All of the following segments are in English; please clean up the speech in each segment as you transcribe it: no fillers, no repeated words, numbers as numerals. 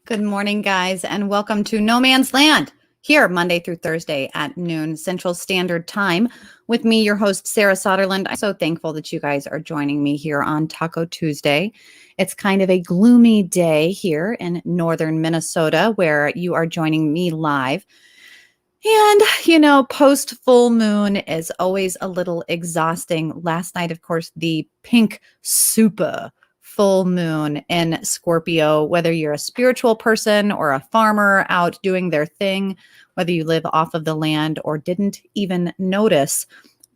Good morning, guys, and welcome to No Man's Land here Monday through Thursday at noon Central Standard Time with me, your host, Sarah Soderlund. I'm so thankful that you guys are joining me here on Taco Tuesday. It's kind of a gloomy day here in northern Minnesota where you are joining me live. And, post full moon is always a little exhausting. Last night, of course, the pink super full moon in Scorpio, whether you're a spiritual person or a farmer out doing their thing, whether you live off of the land or didn't even notice.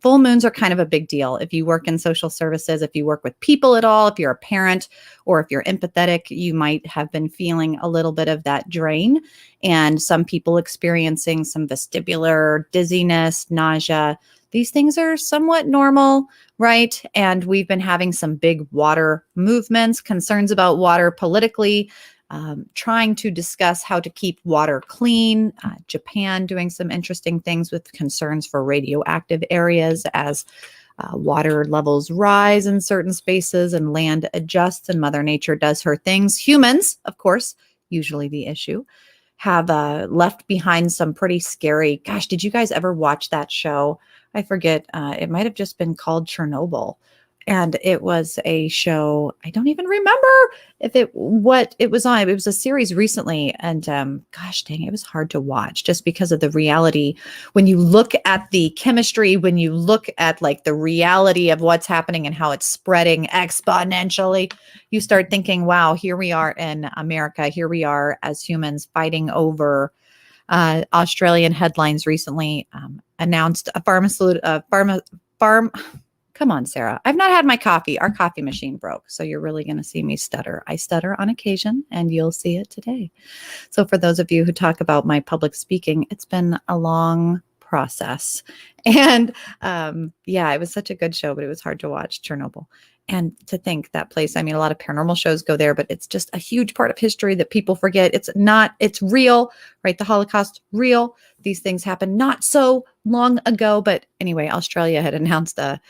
Full moons are kind of a big deal. If you work in social services, if you work with people at all, if you're a parent, or if you're empathetic, you might have been feeling a little bit of that drain. And some people experiencing some vestibular dizziness, nausea. These things are somewhat normal, right? And we've been having some big water movements, concerns about water politically, trying to discuss how to keep water clean. Japan doing some interesting things with concerns for radioactive areas as water levels rise in certain spaces and land adjusts and Mother Nature does her things. Humans, of course, usually the issue, have left behind some pretty scary. Gosh, did you guys ever watch that show? I forget. It might have just been called Chernobyl. And it was a show. I don't even remember what it was on. It was a series recently. And gosh dang, it was hard to watch just because of the reality. When you look at the chemistry, when you look at like the reality of what's happening and how it's spreading exponentially, you start thinking, wow, here we are in America. Here we are as humans fighting over Australian headlines recently announced a Come on, Sarah. I've not had my coffee. Our coffee machine broke. So you're really going to see me stutter. I stutter on occasion and you'll see it today. So for those of you who talk about my public speaking, it's been a long process. And it was such a good show, but it was hard to watch, Chernobyl. And to think that place, I mean, a lot of paranormal shows go there, but it's just a huge part of history that people forget. It's real, right? The Holocaust, real. These things happened not so long ago. But anyway, Australia had announced a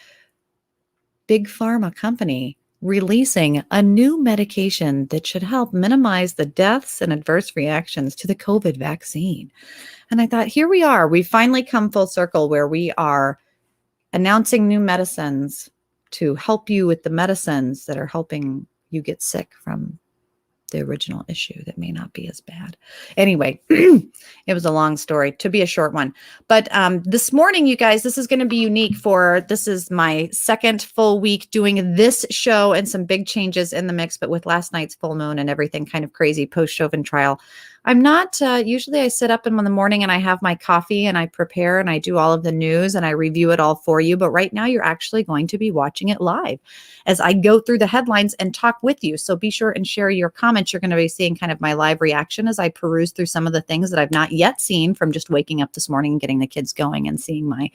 big pharma company releasing a new medication that should help minimize the deaths and adverse reactions to the COVID vaccine. And I thought, here we are. We've finally come full circle where we are announcing new medicines to help you with the medicines that are helping you get sick from the original issue that may not be as bad. Anyway, it was a long story to be a short one. But this morning, you guys, this is going to be unique this is my second full week doing this show and some big changes in the mix. But with last night's full moon and everything kind of crazy post-Chauvin trial, I'm not, usually I sit up in the morning and I have my coffee and I prepare and I do all of the news and I review it all for you. But right now you're actually going to be watching it live as I go through the headlines and talk with you. So be sure and share your comments. You're going to be seeing kind of my live reaction as I peruse through some of the things that I've not yet seen from just waking up this morning and getting the kids going and seeing my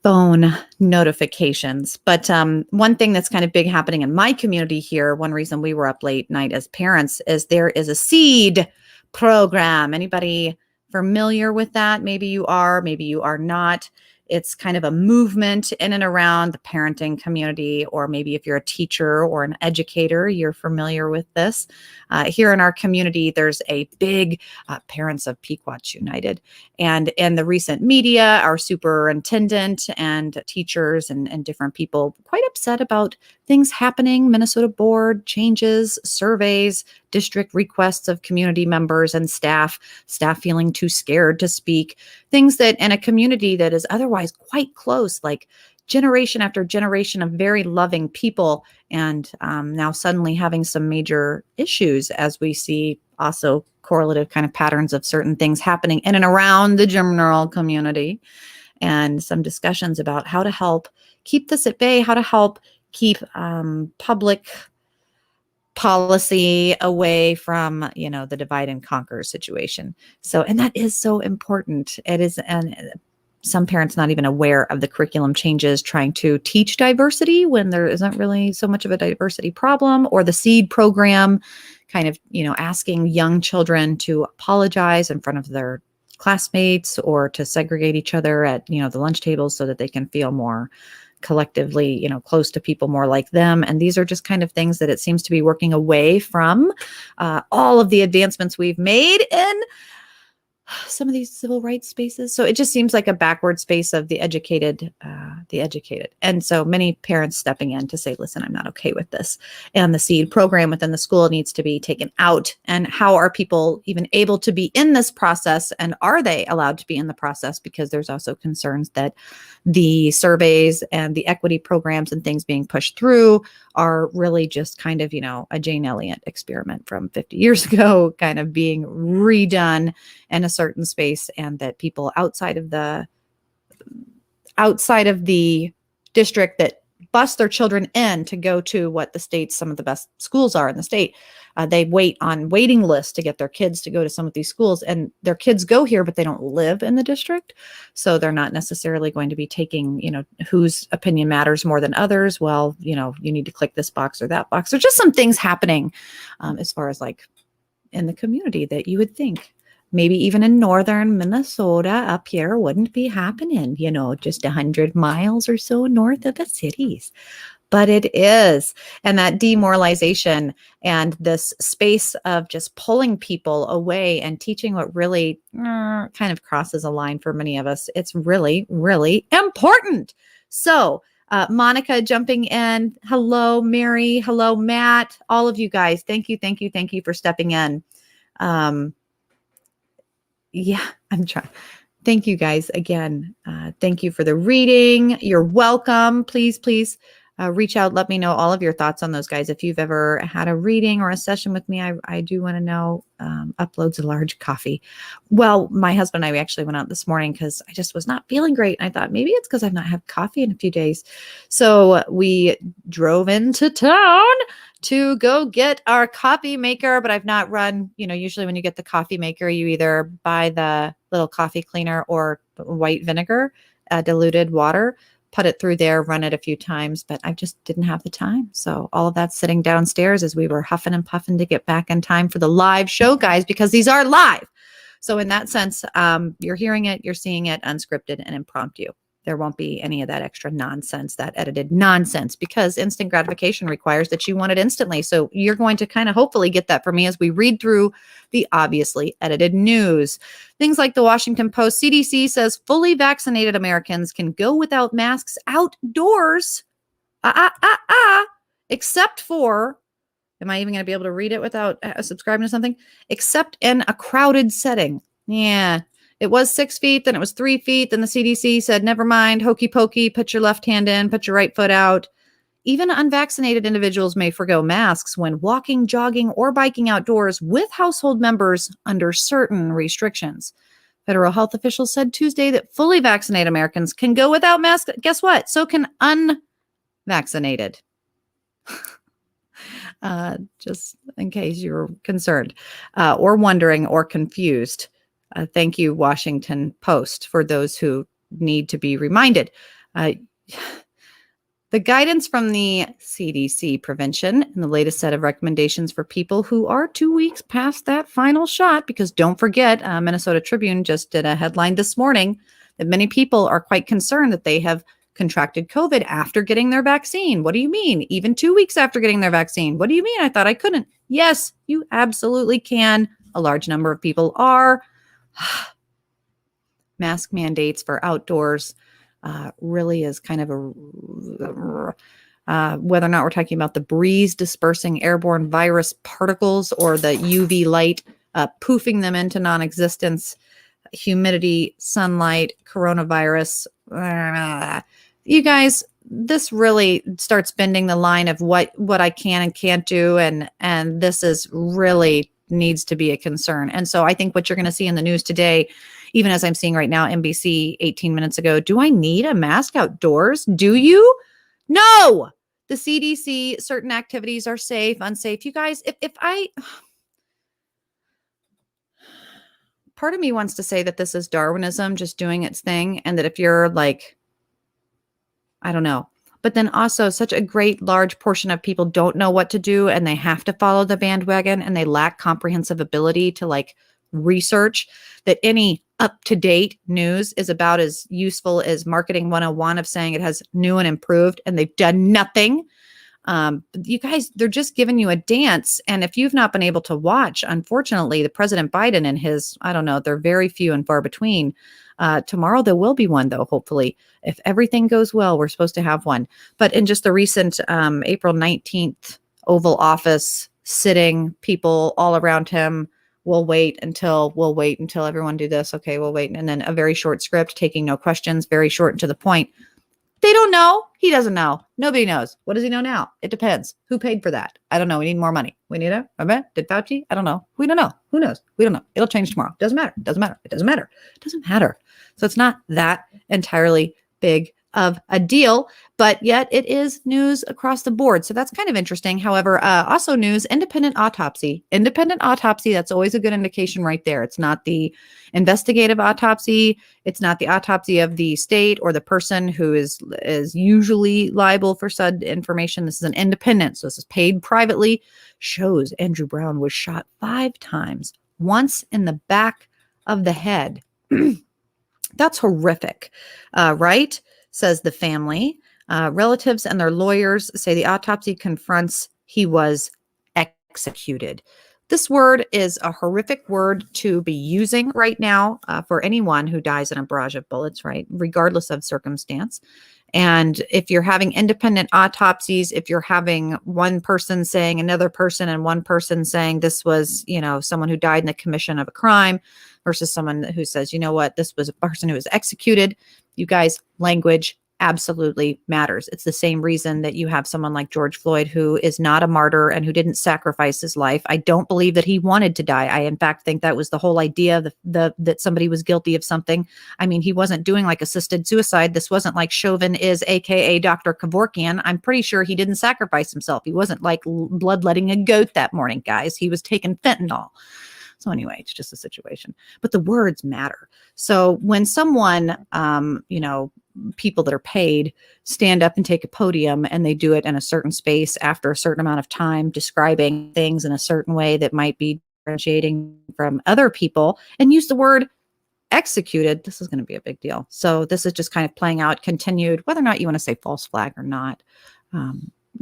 phone notifications. But one thing that's kind of big happening in my community here, one reason we were up late night as parents is there is a seed program. Anybody familiar with that? Maybe you are not. It's kind of a movement in and around the parenting community, or maybe if you're a teacher or an educator, you're familiar with this. Here in our community, there's a big Parents of Pequot's United. And in the recent media, our superintendent and teachers and different people quite upset about things happening, Minnesota board changes, surveys, district requests of community members and staff feeling too scared to speak, things that in a community that is otherwise quite close, like generation after generation of very loving people, and now suddenly having some major issues as we see also correlative kind of patterns of certain things happening in and around the general community, and some discussions about how to help keep this at bay, how to help keep public policy away from, the divide and conquer situation. So, and that is so important. It is, and some parents not even aware of the curriculum changes, trying to teach diversity when there isn't really so much of a diversity problem, or the SEED program kind of, asking young children to apologize in front of their classmates or to segregate each other at, the lunch tables so that they can feel more collectively, close to people more like them. And these are just kind of things that it seems to be working away from all of the advancements we've made in some of these civil rights spaces. So it just seems like a backward space of the educated. And so many parents stepping in to say, listen, I'm not okay with this. And the SEED program within the school needs to be taken out. And how are people even able to be in this process? And are they allowed to be in the process? Because there's also concerns that the surveys and the equity programs and things being pushed through are really just kind of, a Jane Elliott experiment from 50 years ago, kind of being redone in a certain space, and that people outside of the district that bus their children in to go to what the state's some of the best schools are in the state. They wait on waiting lists to get their kids to go to some of these schools, and their kids go here, but they don't live in the district. So they're not necessarily going to be taking, whose opinion matters more than others. Well, you need to click this box or that box. There's just some things happening as far as like in the community that you would think maybe even in northern Minnesota up here wouldn't be happening, just 100 miles or so north of the cities. But it is. And that demoralization and this space of just pulling people away and teaching what really kind of crosses a line for many of us. It's really, really important. So Monica jumping in. Hello, Mary. Hello, Matt. All of you guys. Thank you. Thank you. Thank you for stepping in. Yeah, I'm trying. Thank you guys again. Thank you for the reading. You're welcome. Please, please reach out. Let me know all of your thoughts on those guys. If you've ever had a reading or a session with me, I do want to know. Uploads a large coffee. Well, my husband and I, we actually went out this morning because I just was not feeling great. And I thought maybe it's because I've not had coffee in a few days. So we drove into town to go get our coffee maker, but I've not run, usually when you get the coffee maker, you either buy the little coffee cleaner or white vinegar, diluted water, put it through there, run it a few times, but I just didn't have the time. So all of that sitting downstairs as we were huffing and puffing to get back in time for the live show, guys, because these are live. So in that sense, you're hearing it, you're seeing it unscripted and impromptu. There won't be any of that extra nonsense, that edited nonsense, because instant gratification requires that you want it instantly. So you're going to kind of hopefully get that from me as we read through the obviously edited news. Things like the Washington Post, CDC says fully vaccinated Americans can go without masks outdoors, except for, am I even going to be able to read it without subscribing to something? Except in a crowded setting. Yeah. It was 6 feet, then it was 3 feet. Then the CDC said, never mind, hokey pokey, put your left hand in, put your right foot out. Even unvaccinated individuals may forgo masks when walking, jogging, or biking outdoors with household members under certain restrictions. Federal health officials said Tuesday that fully vaccinated Americans can go without masks. Guess what? So can unvaccinated. Just in case you're concerned or wondering or confused. Thank you, Washington Post, for those who need to be reminded. The guidance from the CDC prevention and the latest set of recommendations for people who are 2 weeks past that final shot, because don't forget, Minnesota Tribune just did a headline this morning that many people are quite concerned that they have contracted COVID after getting their vaccine. What do you mean? Even 2 weeks after getting their vaccine? What do you mean? I thought I couldn't. Yes, you absolutely can. A large number of people are. Mask mandates for outdoors really is kind of whether or not we're talking about the breeze dispersing airborne virus particles or the UV light poofing them into non-existence, humidity, sunlight, coronavirus. You guys, this really starts bending the line of what I can and can't do, and this is really needs to be a concern. And so I think what you're going to see in the news today, even as I'm seeing right now, NBC 18 minutes ago, do I need a mask outdoors? Do you? No. The CDC, certain activities are safe, unsafe. You guys, part of me wants to say that this is Darwinism just doing its thing, and that if you're like, I don't know, but then also such a great large portion of people don't know what to do and they have to follow the bandwagon and they lack comprehensive ability to like research, that any up-to-date news is about as useful as marketing 101 of saying it has new and improved, and they've done nothing. You guys, they're just giving you a dance. And if you've not been able to watch, unfortunately, the President Biden and his, I don't know, they're very few and far between. Tomorrow there will be one, though, hopefully. If everything goes well, we're supposed to have one. But in just the recent April 19th Oval Office sitting, people all around him, we'll wait until everyone do this. Okay, we'll wait. And then a very short script, taking no questions, very short and to the point. They don't know. He doesn't know. Nobody knows. What does he know now? It depends. Who paid for that? I don't know. We need more money. We need it. Did Fauci? I don't know. We don't know. Who knows? We don't know. It'll change tomorrow. Doesn't matter. Doesn't matter. It doesn't matter. It doesn't matter. So it's not that entirely big of a deal, but yet it is news across the board. So that's kind of interesting. However, also news, independent autopsy. Independent autopsy, that's always a good indication right there. It's not the investigative autopsy. It's not the autopsy of the state or the person who is usually liable for said information. This is an independent. So this is paid privately. Shows Andrew Brown was shot 5 times, once in the back of the head. That's horrific, right? Says the family. Relatives and their lawyers say the autopsy confronts he was executed. This word is a horrific word to be using right now for anyone who dies in a barrage of bullets, right? Regardless of circumstance. And if you're having independent autopsies, if you're having one person saying another person and one person saying this was, someone who died in the commission of a crime versus someone who says, you know what, this was a person who was executed. You guys, language absolutely matters. It's the same reason that you have someone like George Floyd, who is not a martyr and who didn't sacrifice his life. I don't believe that he wanted to die. I, in fact, think that was the whole idea that somebody was guilty of something. I mean, he wasn't doing like assisted suicide. This wasn't like Chauvin is, AKA Dr. Kevorkian. I'm pretty sure he didn't sacrifice himself. He wasn't like bloodletting a goat that morning, guys. He was taking fentanyl. So anyway, it's just a situation. But the words matter. So when someone, people that are paid stand up and take a podium and they do it in a certain space after a certain amount of time, describing things in a certain way that might be differentiating from other people, and use the word executed, this is going to be a big deal. So this is just kind of playing out, continued, whether or not you want to say false flag or not.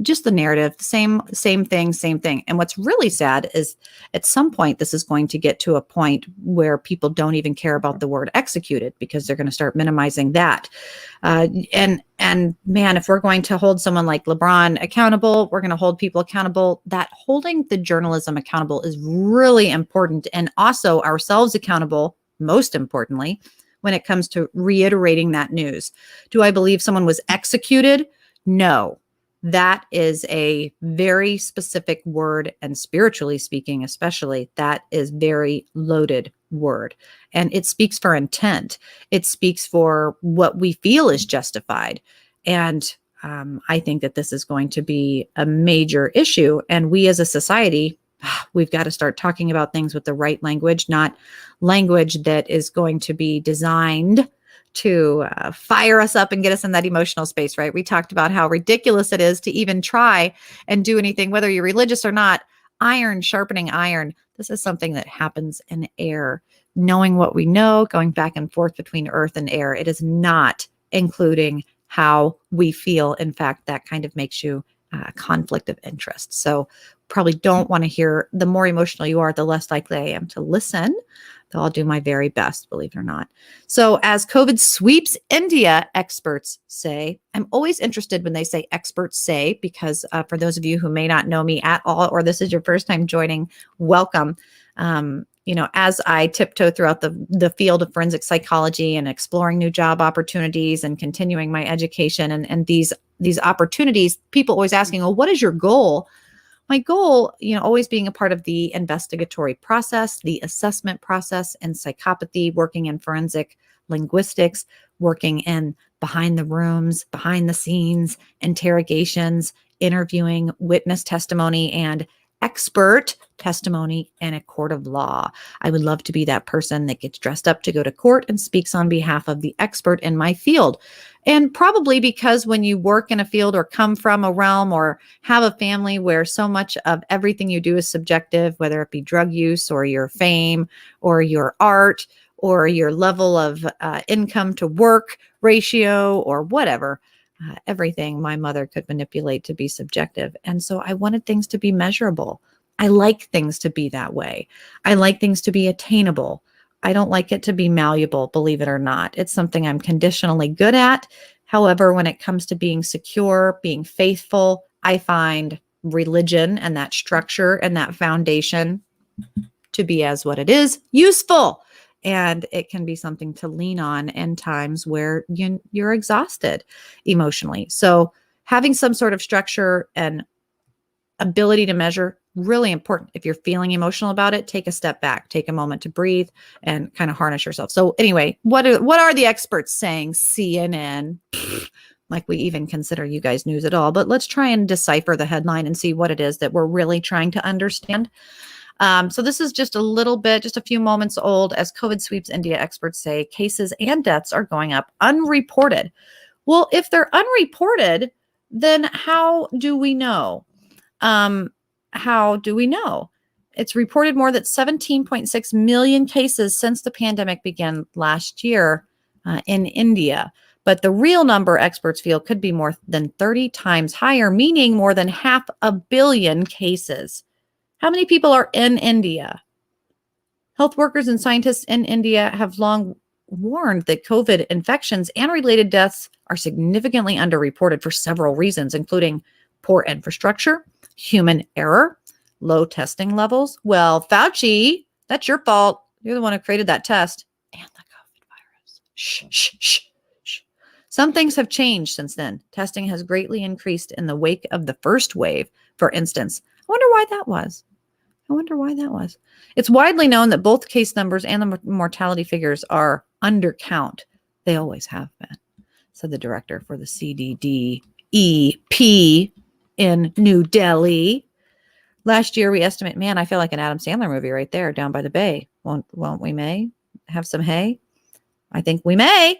Just the narrative, same thing. And what's really sad is at some point, this is going to get to a point where people don't even care about the word executed because they're going to start minimizing that. And man, if we're going to hold someone like LeBron accountable, we're going to hold people accountable. That holding the journalism accountable is really important, and also ourselves accountable, most importantly, when it comes to reiterating that news. Do I believe someone was executed? No. That is a very specific word, and spiritually speaking, especially, that is very loaded word. And it speaks for intent. It speaks for what we feel is justified. And I think that this is going to be a major issue. And we as a society, we've got to start talking about things with the right language, not language that is going to be designed to fire us up and get us in that emotional space, right? We talked about how ridiculous it is to even try and do anything, whether you're religious or not. Iron sharpening iron. This is something that happens in air. Knowing what we know, going back and forth between earth and air. It is not including how we feel. In fact, that kind of makes you a conflict of interest. So probably don't want to hear. The more emotional you are, the less likely I am to listen. Though I'll do my very best, believe it or not. So as COVID sweeps India, experts say, I'm always interested when they say experts say, because for those of you who may not know me at all, or this is your first time joining, welcome. As I tiptoe throughout the field of forensic psychology and exploring new job opportunities and continuing my education and these opportunities, people always asking, well, what is your goal? My goal, always being a part of the investigatory process, the assessment process, and psychopathy, working in forensic linguistics, working in behind the rooms, behind the scenes, interrogations, interviewing, witness testimony, and expert testimony in a court of law. I would love to be that person that gets dressed up to go to court and speaks on behalf of the expert in my field. And probably because when you work in a field or come from a realm or have a family where so much of everything you do is subjective, whether it be drug use or your fame or your art or your level of income to work ratio or whatever. Everything my mother could manipulate to be subjective. And so I wanted things to be measurable. I like things to be that way. I like things to be attainable. I don't like it to be malleable, believe it or not. It's something I'm conditionally good at. However, when it comes to being secure, being faithful, I find religion and that structure and that foundation to be as what it is, useful. And it can be something to lean on in times where you're exhausted emotionally. So having some sort of structure and ability to measure, really important. If you're feeling emotional about it, take a step back, take a moment to breathe and kind of harness yourself. So anyway, what are the experts saying? CNN, like we even consider you guys news at all, but let's try and decipher the headline and see what it is that we're really trying to understand. So this is just a little bit, just a few moments old. As COVID sweeps India, experts say cases and deaths are going up unreported. Well, if they're unreported, then how do we know? How do we know? It's reported more than 17.6 million cases since the pandemic began last year in India. But the real number, experts feel, could be more than 30 times higher, meaning more than 500 million cases. How many people are in India? Health workers and scientists in India have long warned that COVID infections and related deaths are significantly underreported for several reasons, including poor infrastructure, human error, low testing levels. Well, Fauci, that's your fault. You're the one who created that test. And the COVID virus. Shh, shh, shh, shh. Some things have changed since then. Testing has greatly increased in the wake of the first wave, for instance. I wonder why that was. It's widely known that both case numbers and the mortality figures are undercount. They always have been, said the director for the CDDEP in New Delhi. Last year, we estimate, man, I feel like an Adam Sandler movie right there, Down by the Bay. Won't we may have some hay? I think we may.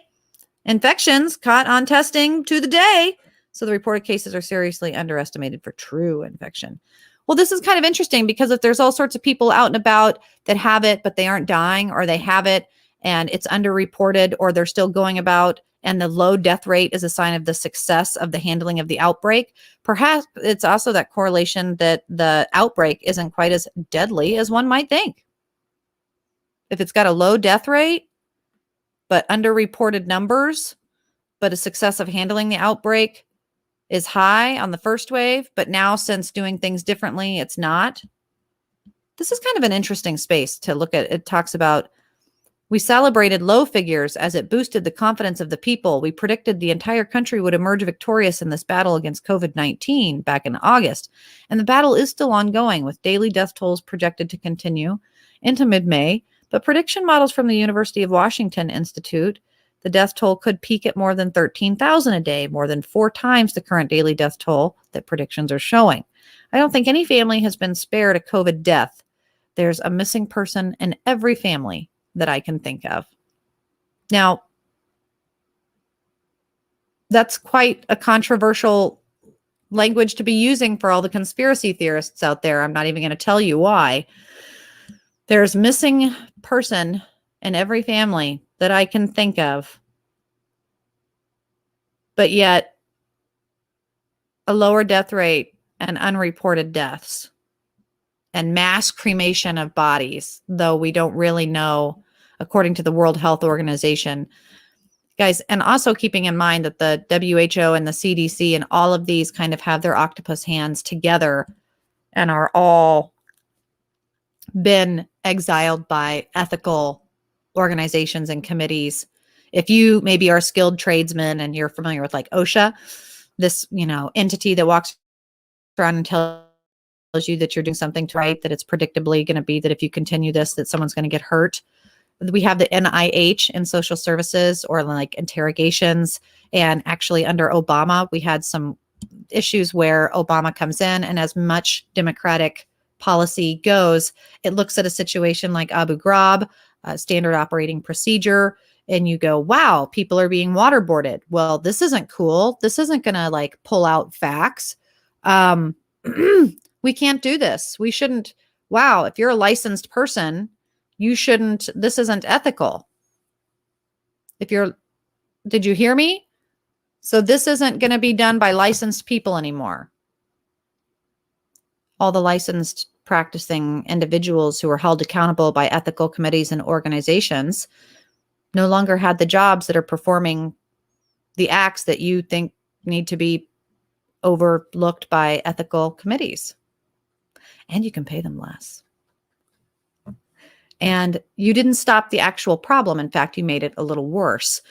Infections caught on testing to the day. So the reported cases are seriously underestimated for true infection. Well, this is kind of interesting because if there's all sorts of people out and about that have it, but they aren't dying, or they have it and it's underreported, or they're still going about, and the low death rate is a sign of the success of the handling of the outbreak, perhaps it's also that correlation that the outbreak isn't quite as deadly as one might think. If it's got a low death rate, but underreported numbers, but a success of handling the outbreak is high on the first wave, but now since doing things differently, it's not. This is kind of an interesting space to look at. It talks about, we celebrated low figures as it boosted the confidence of the people. We predicted the entire country would emerge victorious in this battle against COVID-19 back in August. And the battle is still ongoing, with daily death tolls projected to continue into mid-May. But prediction models from the University of Washington Institute, the death toll could peak at more than 13,000 a day, more than 4 times the current daily death toll that predictions are showing. I don't think any family has been spared a COVID death. There's a missing person in every family that I can think of. Now, that's quite a controversial language to be using for all the conspiracy theorists out there. I'm not even going to tell you why. There's missing person in every family that I can think of, but yet a lower death rate and unreported deaths and mass cremation of bodies, though we don't really know, according to the World Health Organization. Guys, and also keeping in mind that the WHO and the CDC and all of these kind of have their octopus hands together and are all been exiled by ethical organizations and committees. If you maybe are a skilled tradesman and you're familiar with like OSHA, this, entity that walks around and tells you that you're doing something right, that it's predictably going to be that if you continue this, that someone's going to get hurt. We have the NIH in social services, or like interrogations. And actually under Obama, we had some issues where Obama comes in, and as much Democratic policy goes, it looks at a situation like Abu Ghraib, standard operating procedure, and you go, wow, people are being waterboarded. Well, this isn't cool. This isn't going to like pull out facts. We can't do this. We shouldn't. Wow, if you're a licensed person, you shouldn't. This isn't ethical. Did you hear me? So this isn't going to be done by licensed people anymore. All the licensed practicing individuals who are held accountable by ethical committees and organizations no longer had the jobs that are performing the acts that you think need to be overlooked by ethical committees. And you can pay them less. And you didn't stop the actual problem. In fact, you made it a little worse.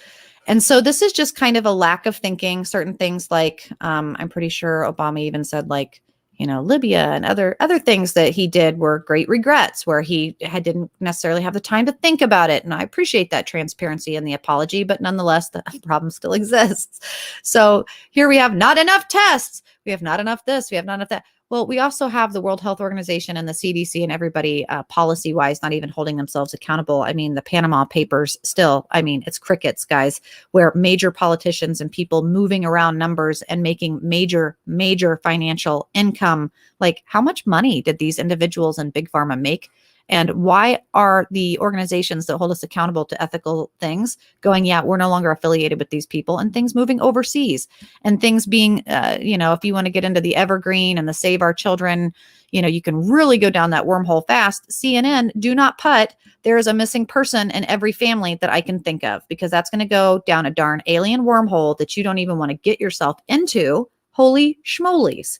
And so this is just kind of a lack of thinking. Certain things like, I'm pretty sure Obama even said, like, Libya and other things that he did were great regrets, where he didn't necessarily have the time to think about it. And I appreciate that transparency and the apology, but nonetheless, the problem still exists. So here we have not enough tests. We have not enough this. We have not enough that. Well, we also have the World Health Organization and the CDC and everybody policy-wise not even holding themselves accountable. I mean, the Panama Papers still, it's crickets, guys, where major politicians and people moving around numbers and making major, major financial income. Like, how much money did these individuals and Big Pharma make? And why are the organizations that hold us accountable to ethical things going, yeah, we're no longer affiliated with these people, and things moving overseas and things being, if you want to get into the evergreen and the Save Our Children, you can really go down that wormhole fast. CNN, do not put, there is a missing person in every family that I can think of, because that's going to go down a darn alien wormhole that you don't even want to get yourself into. Holy schmolies.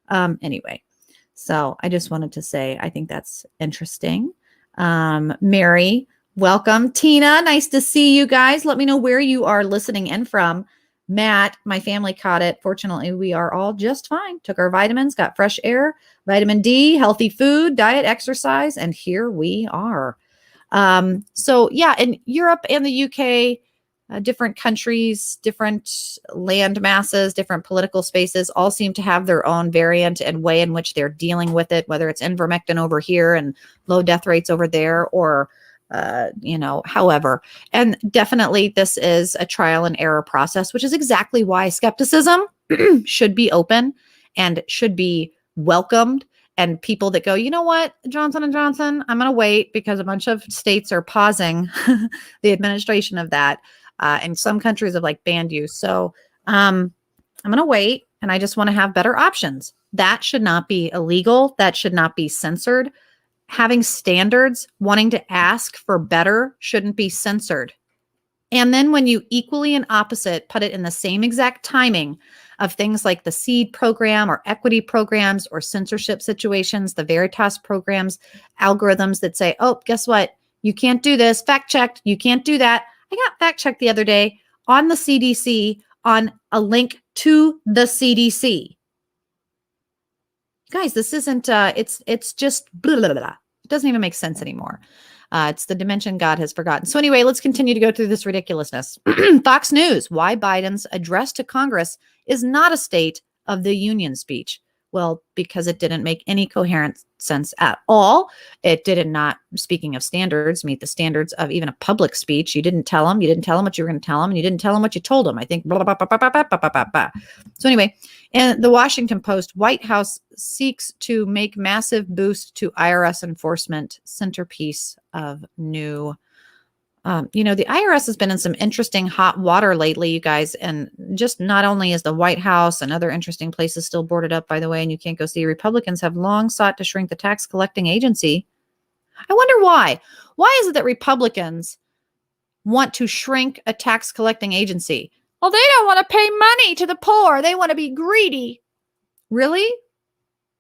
Anyway. So I just wanted to say, I think that's interesting. Mary, welcome. Tina, nice to see you guys. Let me know where you are listening in from. Matt, my family caught it. Fortunately, we are all just fine. Took our vitamins, got fresh air, vitamin D, healthy food, diet, exercise, and here we are. So yeah, in Europe and the UK, different countries, different land masses, different political spaces all seem to have their own variant and way in which they're dealing with it, whether it's ivermectin over here and low death rates over there, or, however. And definitely this is a trial and error process, which is exactly why skepticism should be open and should be welcomed. And people that go, you know what, Johnson & Johnson, I'm going to wait, because a bunch of states are pausing the administration of that. And some countries have banned you. So I'm going to wait, and I just want to have better options. That should not be illegal. That should not be censored. Having standards, wanting to ask for better, shouldn't be censored. And then when you equally and opposite put it in the same exact timing of things like the SEED program or equity programs or censorship situations, the Veritas programs, algorithms that say, oh, guess what? You can't do this. Fact checked. You can't do that. I got fact checked the other day on the CDC on a link to the CDC. Guys, this isn't, it's just blah, blah, blah. It doesn't even make sense anymore. It's the dimension God has forgotten. So anyway, let's continue to go through this ridiculousness. Fox News, why Biden's address to Congress is not a State of the Union speech. Well, because it didn't make any coherent sense at all. It did not, speaking of standards, meet the standards of even a public speech. You didn't tell them what you were going to tell them, and you didn't tell them what you told them. I think. Blah, blah, blah, blah, blah, blah, blah, blah, blah. So anyway, in the Washington Post, White House seeks to make massive boost to IRS enforcement, centerpiece of new. The IRS has been in some interesting hot water lately, you guys, and just not only is the White House and other interesting places still boarded up, by the way, and you can't go see, Republicans have long sought to shrink the tax collecting agency. I wonder why. Why is it that Republicans want to shrink a tax collecting agency? Well, they don't want to pay money to the poor. They want to be greedy. Really?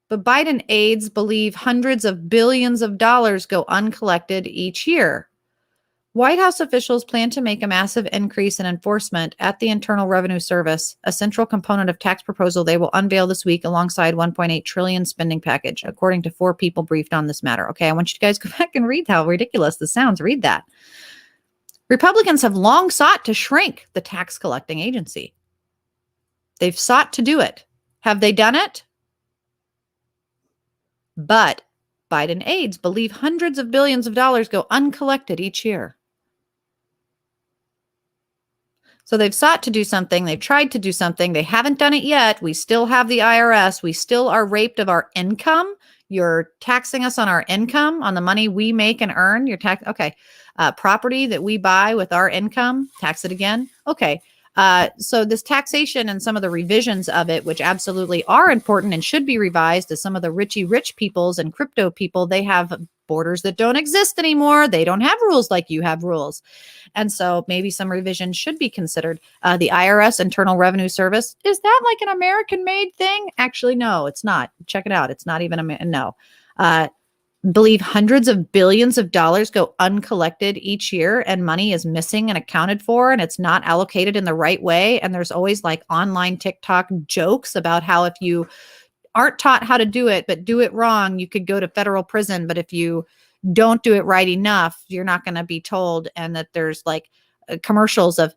But Biden aides believe hundreds of billions of dollars go uncollected each year. White House officials plan to make a massive increase in enforcement at the Internal Revenue Service, a central component of tax proposal they will unveil this week alongside $1.8 trillion spending package, according to 4 people briefed on this matter. Okay, I want you guys to go back and read how ridiculous this sounds. Read that. Republicans have long sought to shrink the tax collecting agency. They've sought to do it. Have they done it? But Biden aides believe hundreds of billions of dollars go uncollected each year. So they've sought to do something. They've tried to do something. They haven't done it yet. We still have the IRS. We still are raped of our income. You're taxing us on our income, on the money we make and earn. You're tax. Okay. Property that we buy with our income, tax it again. Okay. So this taxation and some of the revisions of it, which absolutely are important and should be revised, as some of the rich peoples and crypto people, they have borders that don't exist anymore. They don't have rules like you have rules. And so maybe some revisions should be considered. The IRS, Internal Revenue Service, is that like an American-made thing? Actually, no, it's not. Check it out. It's not even no. Believe hundreds of billions of dollars go uncollected each year, and money is missing and accounted for, and it's not allocated in the right way. And there's always like online TikTok jokes about how if you aren't taught how to do it, but do it wrong, you could go to federal prison. But if you don't do it right enough, you're not going to be told. And that there's like commercials of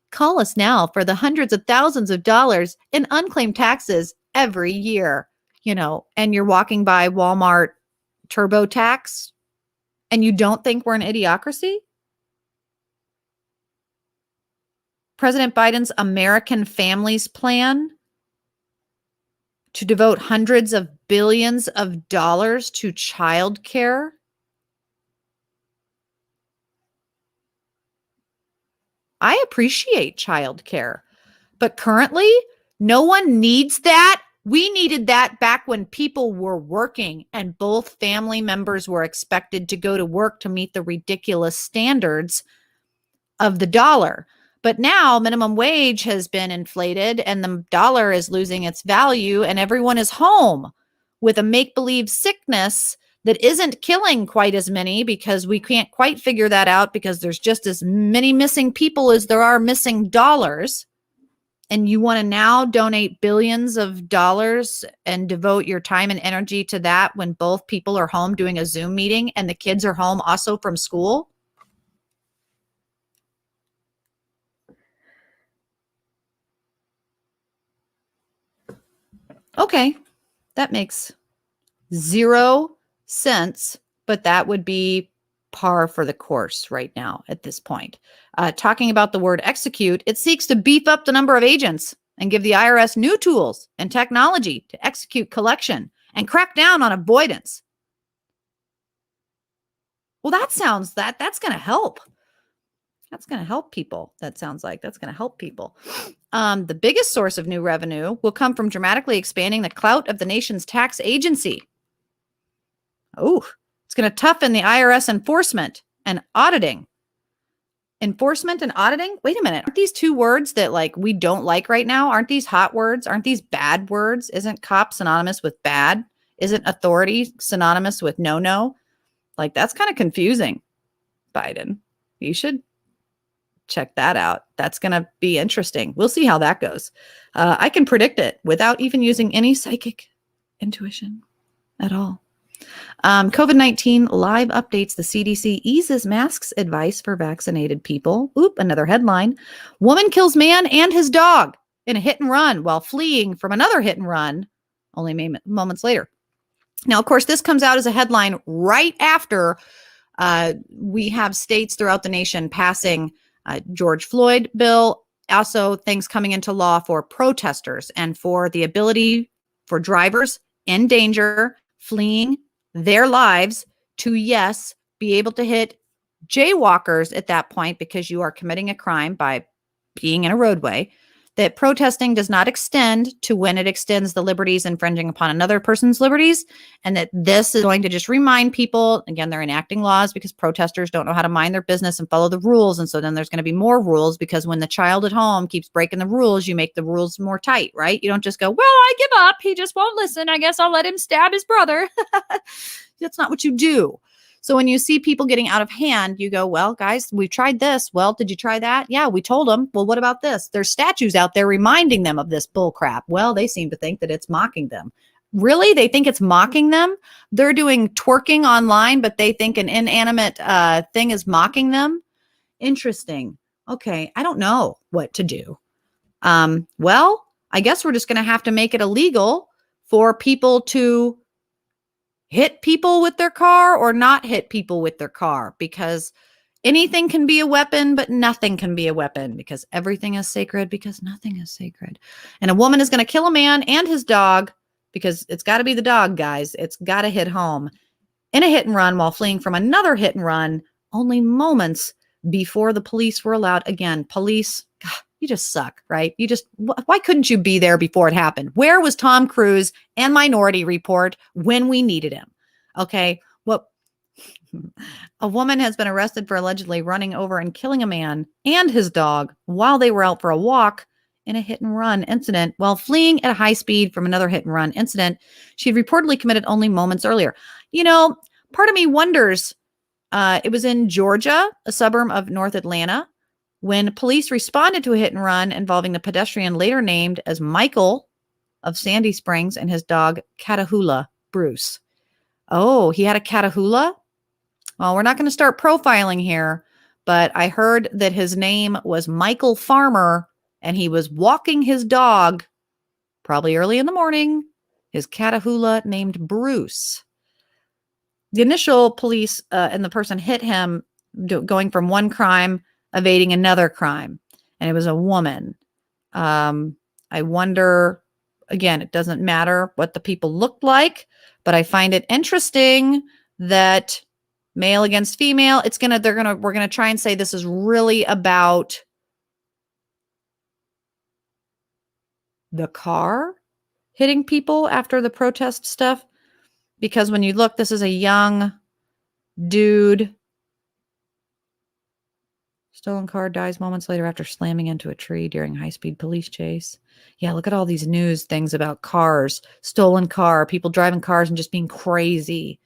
call us now for the hundreds of thousands of dollars in unclaimed taxes every year, and you're walking by Walmart TurboTax and you don't think we're an idiocracy? President Biden's American Families Plan to devote hundreds of billions of dollars to child care. I appreciate child care, but currently no one needs that. We needed that back when people were working and both family members were expected to go to work to meet the ridiculous standards of the dollar. But now minimum wage has been inflated and the dollar is losing its value and everyone is home with a make-believe sickness that isn't killing quite as many because we can't quite figure that out because there's just as many missing people as there are missing dollars. And you want to now donate billions of dollars and devote your time and energy to that when both people are home doing a Zoom meeting and the kids are home also from school? Okay, that makes 0 sense, but that would be par for the course right now at this point. Talking about the word execute, it seeks to beef up the number of agents and give the IRS new tools and technology to execute collection and crack down on avoidance. Well, that's going to help. That's going to help people. That sounds like that's going to help people. The biggest source of new revenue will come from dramatically expanding the clout of the nation's tax agency. Oh, it's going to toughen the IRS enforcement and auditing. Enforcement and auditing? Wait a minute. Aren't these two words that like we don't like right now? Aren't these hot words? Aren't these bad words? Isn't cop synonymous with bad? Isn't authority synonymous with no? Like that's kind of confusing, Biden. You should check that out. That's going to be interesting. We'll see how that goes. I can predict it without even using any psychic intuition at all. COVID-19 live updates. The CDC eases masks advice for vaccinated people. Oop, another headline. Woman kills man and his dog in a hit and run while fleeing from another hit and run only moments later. Now, of course, this comes out as a headline right after we have states throughout the nation passing George Floyd bill, also things coming into law for protesters and for the ability for drivers in danger, fleeing their lives to, yes, be able to hit jaywalkers at that point because you are committing a crime by being in a roadway. That protesting does not extend to when it extends the liberties infringing upon another person's liberties, and that this is going to just remind people, again, they're enacting laws because protesters don't know how to mind their business and follow the rules, and so then there's going to be more rules because when the child at home keeps breaking the rules, you make the rules more tight, right? You don't just go, well, I give up. He just won't listen. I guess I'll let him stab his brother. That's not what you do. So when you see people getting out of hand, you go, well, guys, we tried this. Well, did you try that? Yeah, we told them. Well, what about this? There's statues out there reminding them of this bull crap. Well, they seem to think that it's mocking them. Really? They think it's mocking them? They're doing twerking online, but they think an inanimate thing is mocking them? Interesting. Okay, I don't know what to do. Well, I guess we're just going to have to make it illegal for people to hit people with their car or not hit people with their car, because anything can be a weapon, but nothing can be a weapon because everything is sacred because nothing is sacred. And a woman is going to kill a man and his dog because it's got to be the dog, guys. It's got to hit home in a hit and run while fleeing from another hit and run only moments before the police were allowed. Again, police, God, you just suck, right? Why couldn't you be there before it happened? Where was Tom Cruise and Minority Report when we needed him? Okay. Well, a woman has been arrested for allegedly running over and killing a man and his dog while they were out for a walk in a hit and run incident while fleeing at a high speed from another hit and run incident she'd reportedly committed only moments earlier. Part of me wonders, it was in Georgia, a suburb of North Atlanta, when police responded to a hit and run involving the pedestrian later named as Michael of Sandy Springs and his dog Catahoula Bruce. Oh, he had a Catahoula? Well, we're not going to start profiling here, but I heard that his name was Michael Farmer and he was walking his dog probably early in the morning, his Catahoula named Bruce. The initial police and the person hit him going from one crime, evading another crime, and it was a woman. I wonder, again, it doesn't matter what the people looked like, but I find it interesting that male against female, we're going to try and say this is really about the car hitting people after the protest stuff. Because when you look, this is a young dude. Stolen car dies moments later after slamming into a tree during high-speed police chase. Yeah, look at all these news things about cars, stolen car, people driving cars and just being crazy.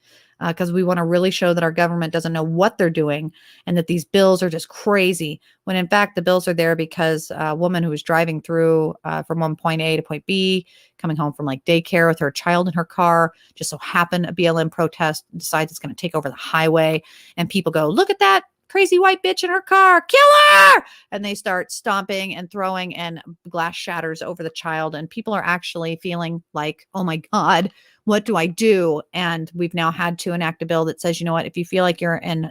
Because we want to really show that our government doesn't know what they're doing and that these bills are just crazy. When in fact, the bills are there because a woman who was driving through from one point A to point B, coming home from like daycare with her child in her car, just so happened a BLM protest decides it's going to take over the highway. And people go, look at that crazy white bitch in her car, kill her! And they start stomping and throwing, and glass shatters over the child. And people are actually feeling like, oh my God, what do I do? And we've now had to enact a bill that says, you know what, if you feel like you're in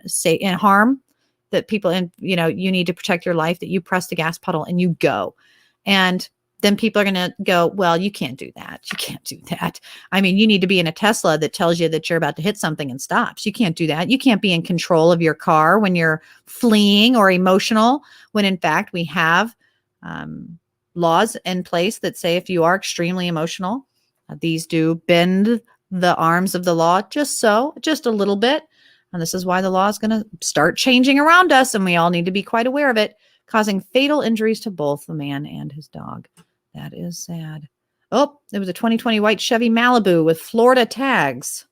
harm, that people you need to protect your life, that you press the gas pedal and you go. And then people are going to go, well, you can't do that. You can't do that. I mean, you need to be in a Tesla that tells you that you're about to hit something and stops. You can't do that. You can't be in control of your car when you're fleeing or emotional, when in fact we have laws in place that say if you are extremely emotional, these do bend the arms of the law just a little bit. And this is why the law is going to start changing around us, and we all need to be quite aware of it, causing fatal injuries to both the man and his dog. That is sad. Oh, there was a 2020 white Chevy Malibu with Florida tags.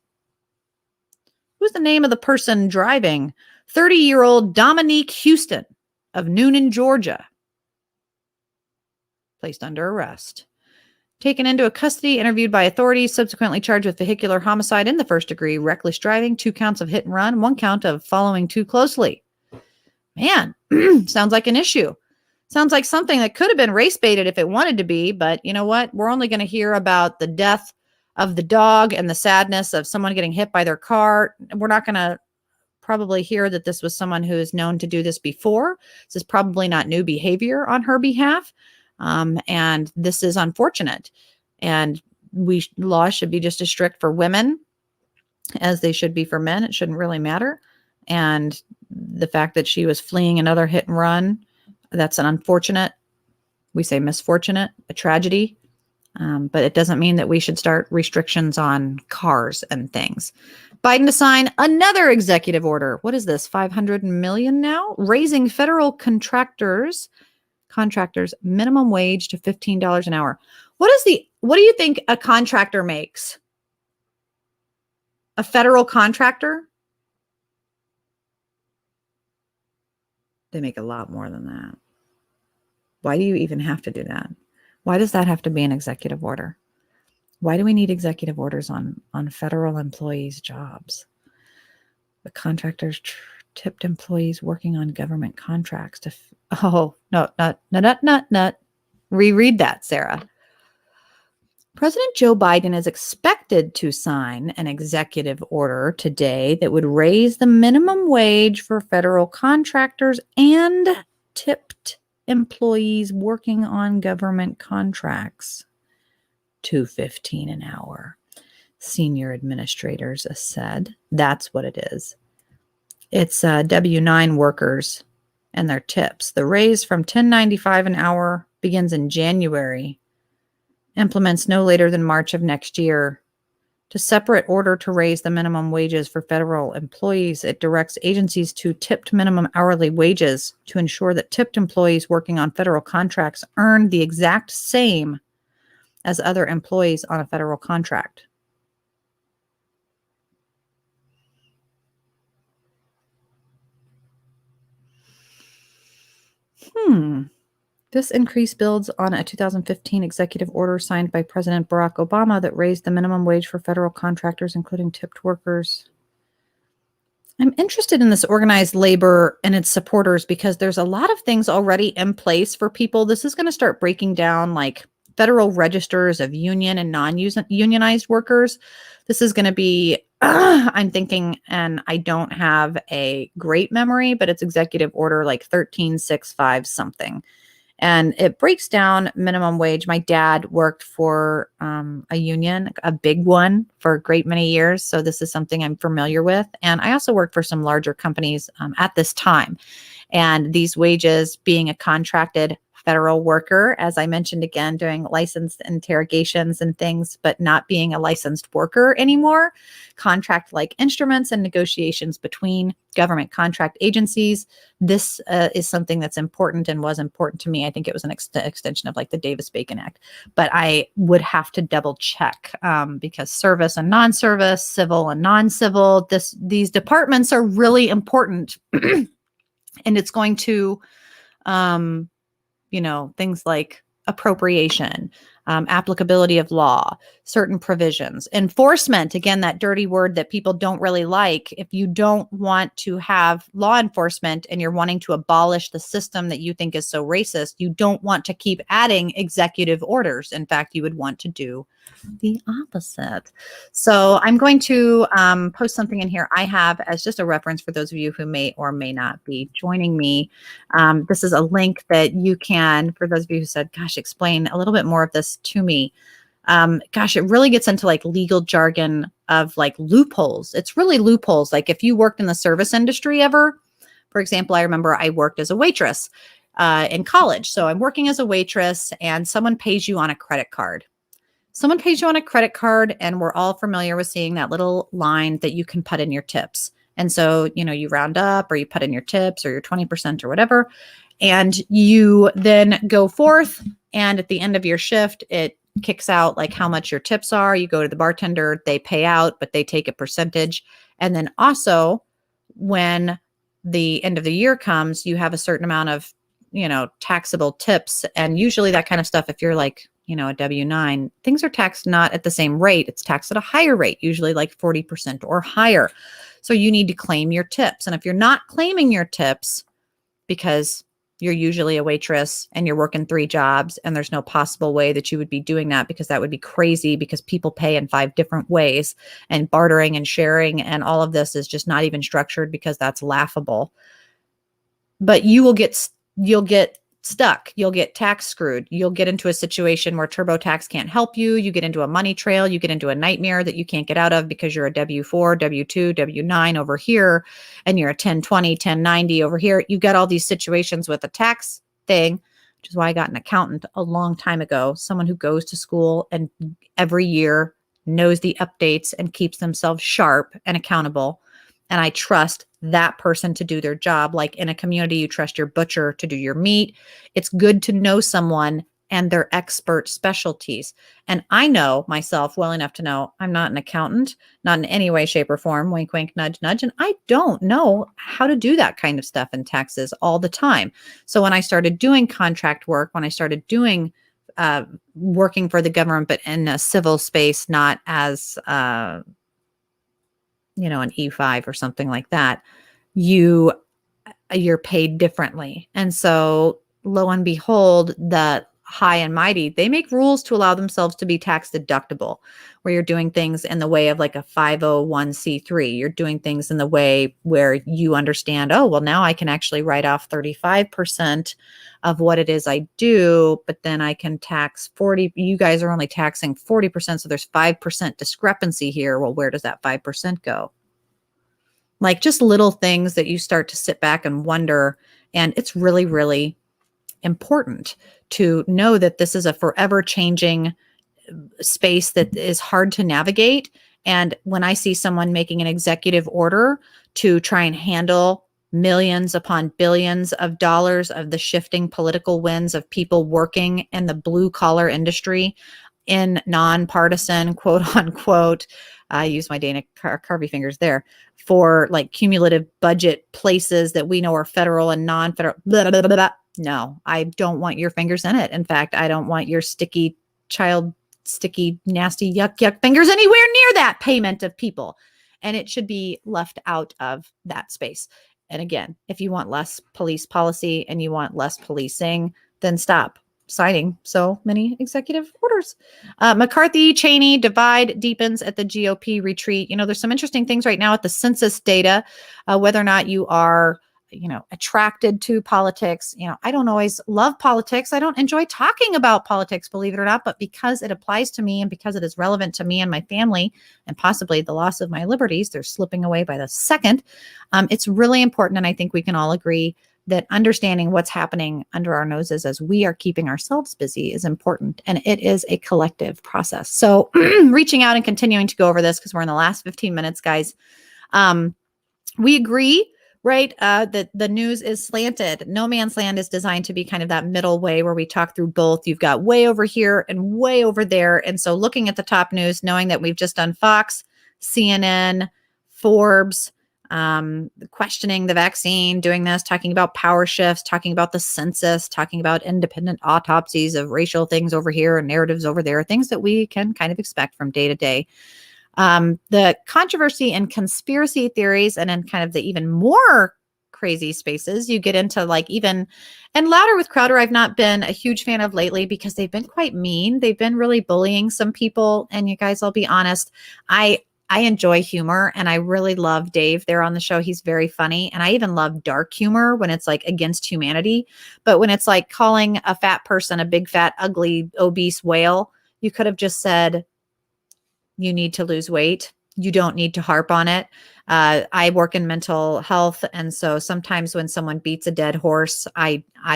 Who's the name of the person driving? 30-year-old Dominique Houston of Noon, Georgia. Placed under arrest. Taken into custody, interviewed by authorities, subsequently charged with vehicular homicide in the first degree, reckless driving, 2 counts of hit and run, 1 count of following too closely. Man, sounds like an issue. Sounds like something that could have been race baited if it wanted to be, but you know what? We're only going to hear about the death of the dog and the sadness of someone getting hit by their car. We're not going to probably hear that this was someone who is known to do this before. This is probably not new behavior on her behalf. And this is unfortunate. And laws should be just as strict for women as they should be for men. It shouldn't really matter. And the fact that she was fleeing another hit and run, that's an unfortunate, we say misfortunate, a tragedy. But it doesn't mean that we should start restrictions on cars and things. Biden to sign another executive order. What is this? 500 million now? Raising federal contractors minimum wage to $15 an hour. What do you think a contractor makes? A federal contractor? They make a lot more than that. Why do you even have to do that? Why does that have to be an executive order? Why do we need executive orders on federal employees' jobs? The contractors tipped employees working on government contracts to not. Reread that, Sarah. President Joe Biden is expected to sign an executive order today that would raise the minimum wage for federal contractors and tipped employees working on government contracts to $15 an hour. Senior administrators said that's what it is. It's W-9 workers and their tips. The raise from $10.95 an hour begins in January, implements no later than March of next year. To separate order to raise the minimum wages for federal employees, it directs agencies to tipped minimum hourly wages to ensure that tipped employees working on federal contracts earn the exact same as other employees on a federal contract. This increase builds on a 2015 executive order signed by President Barack Obama that raised the minimum wage for federal contractors, including tipped workers. I'm interested in this organized labor and its supporters because there's a lot of things already in place for people. This is going to start breaking down like federal registers of union and non-unionized workers. This is going to be, I'm thinking, and I don't have a great memory, but it's executive order like 1365 something. And it breaks down minimum wage. My dad worked for a union, a big one, for a great many years. So this is something I'm familiar with. And I also worked for some larger companies at this time. And these wages, being a contracted federal worker, as I mentioned again, doing licensed interrogations and things, but not being a licensed worker anymore, contract like instruments and negotiations between government contract agencies. This is something that's important and was important to me. I think it was an extension of like the Davis-Bacon Act, but I would have to double check because service and non-service, civil and non-civil, these departments are really important. And it's going to, things like appropriation, applicability of law, certain provisions, enforcement, again, that dirty word that people don't really like. If you don't want to have law enforcement and you're wanting to abolish the system that you think is so racist, you don't want to keep adding executive orders. In fact, you would want to do the opposite. So I'm going to post something in here I have as just a reference for those of you who may or may not be joining me. This is a link that you can, for those of you who said, gosh, explain a little bit more of this to me. Gosh, it really gets into like legal jargon of like loopholes. It's really loopholes. Like if you worked in the service industry ever, for example, I remember I worked as a waitress in college. So I'm working as a waitress and someone pays you on a credit card. Someone pays you on a credit card, and we're all familiar with seeing that little line that you can put in your tips. And so, you round up or you put in your tips or your 20% or whatever, and you then go forth. And at the end of your shift, it kicks out like how much your tips are. You go to the bartender, they pay out, but they take a percentage. And then also when the end of the year comes, you have a certain amount of, taxable tips. And usually that kind of stuff, if you're like, a W-9, things are taxed not at the same rate. It's taxed at a higher rate, usually like 40% or higher. So you need to claim your tips. And if you're not claiming your tips because you're usually a waitress and you're working 3 jobs and there's no possible way that you would be doing that, because that would be crazy, because people pay in 5 different ways, and bartering and sharing and all of this is just not even structured because that's laughable. But you'll get stuck. You'll get tax screwed. You'll get into a situation where TurboTax can't help you. You get into a money trail. You get into a nightmare that you can't get out of because you're a W-4, W-2, W-9 over here, and you're a 1020, 1090 over here. You've got all these situations with a tax thing, which is why I got an accountant a long time ago, someone who goes to school and every year knows the updates and keeps themselves sharp and accountable. And I trust that person to do their job. Like in a community, you trust your butcher to do your meat. It's good to know someone and their expert specialties. And I know myself well enough to know I'm not an accountant, not in any way, shape, or form, wink, wink, nudge, nudge. And I don't know how to do that kind of stuff in taxes all the time. So when I started doing contract work, when I started doing working for the government, but in a civil space, not as an E5 or something like that, you're paid differently. And so lo and behold, the high and mighty, they make rules to allow themselves to be tax deductible, where you're doing things in the way of like a 501c3. You're doing things in the way where you understand, oh, well, now I can actually write off 35% of what it is I do, but then I can tax 40. You guys are only taxing 40%. So there's 5% discrepancy here. Well, where does that 5% go? Like just little things that you start to sit back and wonder. And it's really, really important to know that this is a forever changing space that is hard to navigate. And when I see someone making an executive order to try and handle millions upon billions of dollars of the shifting political winds of people working in the blue collar industry in nonpartisan, quote unquote, I use my Dana Carvey fingers there, for like cumulative budget places that we know are federal and non-federal, blah, blah, blah, blah. No, I don't want your fingers in it. In fact, I don't want your sticky, nasty, yuck fingers anywhere near that payment of people. And it should be left out of that space. And again, if you want less police policy and you want less policing, then stop signing so many executive orders. McCarthy, Cheney, divide deepens at the GOP retreat. You know, there's some interesting things right now at the census data, whether or not you are, attracted to politics. I don't always love politics. I don't enjoy talking about politics, believe it or not, but because it applies to me and because it is relevant to me and my family and possibly the loss of my liberties, they're slipping away by the second. It's really important. And I think we can all agree that understanding what's happening under our noses as we are keeping ourselves busy is important. And it is a collective process. So reaching out and continuing to go over this because we're in the last 15 minutes, guys. We agree, right? That the news is slanted. No Man's Land is designed to be kind of that middle way where we talk through both. You've got way over here and way over there. And so looking at the top news, knowing that we've just done Fox, CNN, Forbes, questioning the vaccine, doing this, talking about power shifts, talking about the census, talking about independent autopsies of racial things over here and narratives over there, things that we can kind of expect from day to day. The controversy and conspiracy theories, and then kind of the even more crazy spaces you get into, like even, and Louder with Crowder, I've not been a huge fan of lately because they've been quite mean. They've been really bullying some people. And you guys, I'll be honest, I enjoy humor and I really love Dave there on the show. He's very funny. And I even love dark humor when it's like against humanity. But when it's like calling a fat person a big, fat, ugly, obese whale, you could have just said, you need to lose weight. You don't need to harp on it. I work in mental health. And so sometimes when someone beats a dead horse,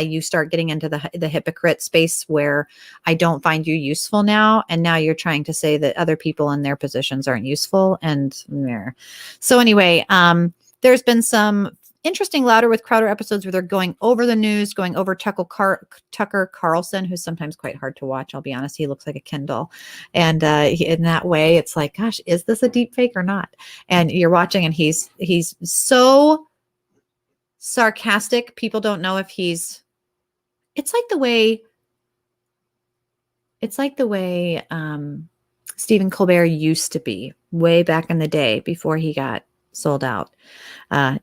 you start getting into the hypocrite space where I don't find you useful now. And now you're trying to say that other people in their positions aren't useful. And so anyway, there's been some interesting Louder with Crowder episodes where they're going over the news, going over Tucker Carlson, who's sometimes quite hard to watch. I'll be honest. He looks like a Ken doll. And in that way, it's like, gosh, is this a deep fake or not? And you're watching and he's so sarcastic. People don't know if it's like the way Stephen Colbert used to be way back in the day before he got sold out.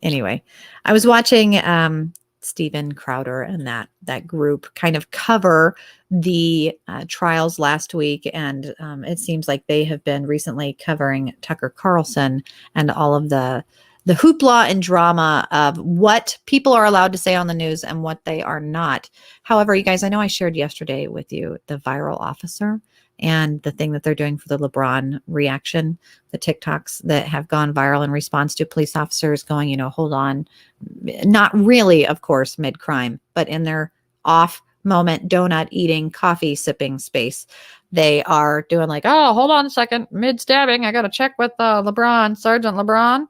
Anyway, I was watching Steven Crowder and that group kind of cover the trials last week, and it seems like they have been recently covering Tucker Carlson and all of the hoopla and drama of what people are allowed to say on the news and what they are not. However, you guys, I know I shared yesterday with you the viral officer and the thing that they're doing for the LeBron reaction, the TikToks that have gone viral in response to police officers going, hold on, not really, of course, mid-crime, but in their off moment, donut eating, coffee sipping space. They are doing like, oh, hold on a second, mid-stabbing, I got to check with Sergeant LeBron.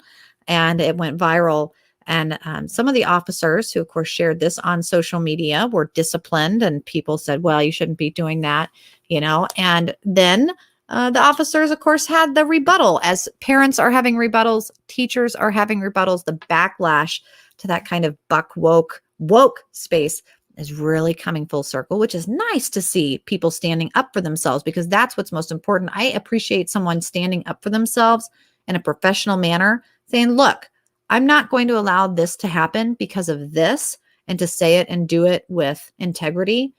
And it went viral. And some of the officers who, of course, shared this on social media were disciplined, and people said, well, you shouldn't be doing that, And then the officers, of course, had the rebuttal. As parents are having rebuttals, teachers are having rebuttals. The backlash to that kind of buck woke space is really coming full circle, which is nice to see people standing up for themselves, because that's what's most important. I appreciate someone standing up for themselves in a professional manner, saying, look, I'm not going to allow this to happen because of this, and to say it and do it with integrity.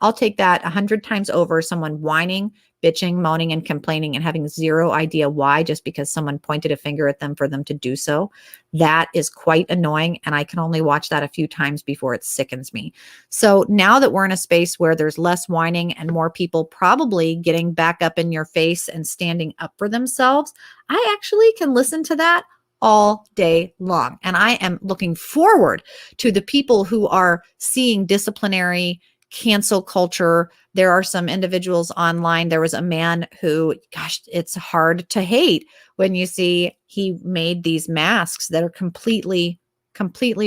I'll take that 100 times over someone whining, bitching, moaning, and complaining and having zero idea why, just because someone pointed a finger at them for them to do so. That is quite annoying. And I can only watch that a few times before it sickens me. So now that we're in a space where there's less whining and more people probably getting back up in your face and standing up for themselves, I actually can listen to that all day long. And I am looking forward to the people who are seeing disciplinary cancel culture. There are some individuals online. There was a man who, gosh, it's hard to hate when you see he made these masks that are completely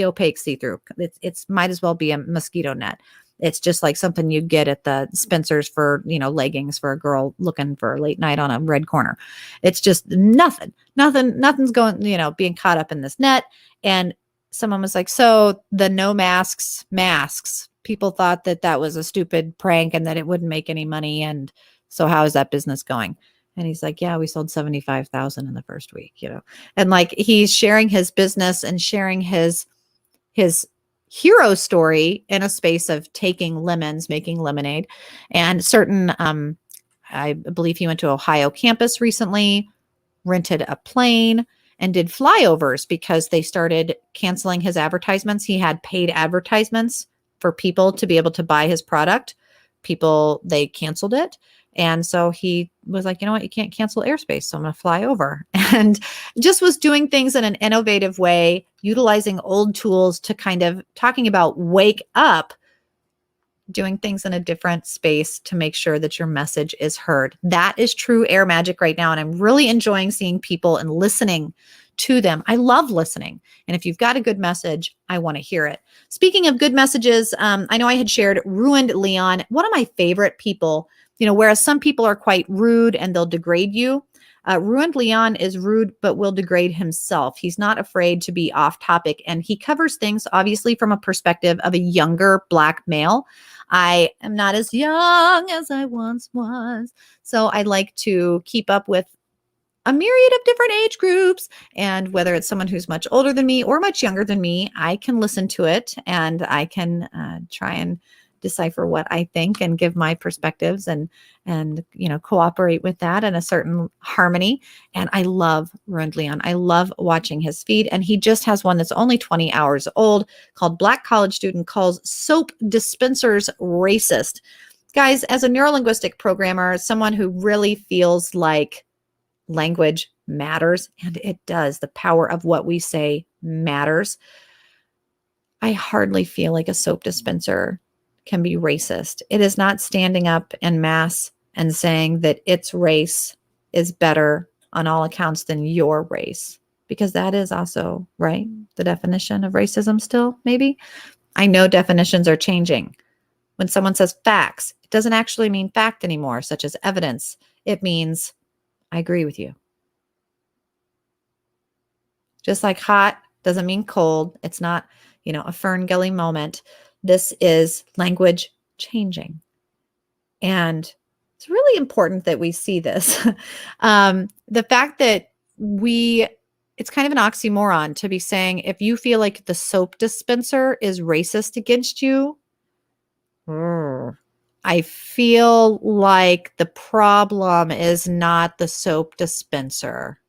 opaque, see-through. It's might as well be a mosquito net. It's just like something you get at the Spencer's for, leggings for a girl looking for a late night on a red corner. It's just nothing's going, being caught up in this net. And someone was like, so the no masks, people thought that was a stupid prank and that it wouldn't make any money. And so how is that business going? And he's like, yeah, we sold 75,000 in the first week, and like he's sharing his business and sharing his hero story in a space of taking lemons, making lemonade. And certain, I believe he went to Ohio campus recently, rented a plane and did flyovers because they started canceling his advertisements. He had paid advertisements for people to be able to buy his product. They canceled it. And so he was like, you know what, you can't cancel airspace. So I'm going to fly over, and just was doing things in an innovative way, utilizing old tools to kind of talking about wake up, doing things in a different space to make sure that your message is heard. That is true air magic right now. And I'm really enjoying seeing people and listening to them. I love listening. And if you've got a good message, I want to hear it. Speaking of good messages, I know I had shared Ruined Leon, one of my favorite people, whereas some people are quite rude and they'll degrade you. Ruined Leon is rude, but will degrade himself. He's not afraid to be off topic, and he covers things obviously from a perspective of a younger Black male. I am not as young as I once was, so I like to keep up with a myriad of different age groups. And whether it's someone who's much older than me or much younger than me, I can listen to it and I can try and decipher what I think and give my perspectives and cooperate with that in a certain harmony. And I love Ruined Leon. I love watching his feed. And he just has one that's only 20 hours old called Black College Student Calls Soap Dispensers Racist. Guys, as a neurolinguistic programmer, someone who really feels like language matters, and it does. The power of what we say matters. I hardly feel like a soap dispenser can be racist. It is not standing up en masse and saying that its race is better on all accounts than your race, because that is also, right, the definition of racism still, maybe. I know definitions are changing. When someone says facts, it doesn't actually mean fact anymore, such as evidence. It means I agree with you. Just like hot doesn't mean cold. It's not, a Fern Gully moment. This is language changing. And it's really important that we see this. The fact that it's kind of an oxymoron to be saying, if you feel like the soap dispenser is racist against you, I feel like the problem is not the soap dispenser.